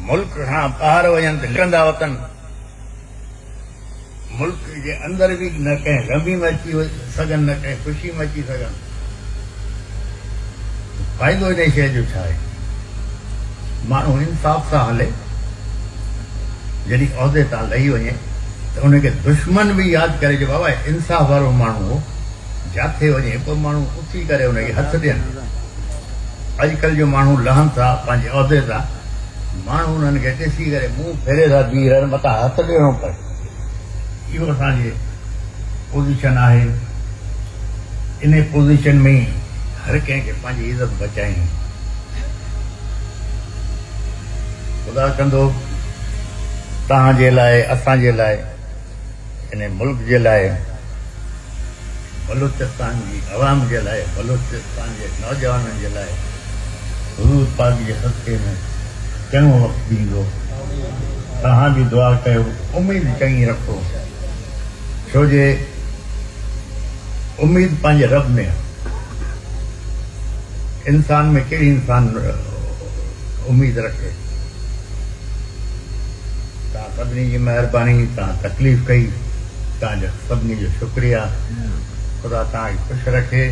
मुल्क खां ॿाहिरि वञनि त लिकंदा वतन। मुल्क जे अंदर भी न कंहिं गमी में अची सघनि, न कंहिं ख़ुशी में अची सघनि। फ़ाइदो इन शइ जो छा आहे? माण्हू इंसाफ़ सां हले, जॾहिं उहिदे तां लही वञे त उनखे दुश्मन भी यादि करे जो बाबा इंसाफ़ वारो माण्हू हो, जाथे वञे पोइ माण्हू उथी करे उनखे हथ ॾियनि। अॼुकल्ह जो माण्हू लहनि था पंहिंजे उहिदे तां, माण्हू उन्हनि खे ॾिसी करे मुंहुं फेरे था बीह रहनि, मथां हथ ॾियणो पए। इहो असांजी पोज़ीशन आहे। इन पोज़ीशन में हर कंहिंखे पंहिंजी इज़त बचाइणी। ख़ुदा कंदो तव्हांजे लाइ, असांजे लाइ, इन मुल्क जे लाइ, बलूचिस्तान जी अवाम जे लाइ, बलूचिस्तान जे नौजवाननि जे लाइ हुजूर पाक जे सदक़े में चङो वक़्तु ॾींदो। तव्हां बि दुआ कयो, उमेद चङी रखो, छो जे उमेद पंहिंजे रब में आहे। इंसान में कहिड़ी इंसान उमेद रखे? तव्हां सभिनी जी महिरबानी, तव्हां तकलीफ़ कई, तव्हांजो सभिनी जो शुक्रिया। ख़ुदा तव्हांखे ख़ुशि रखे।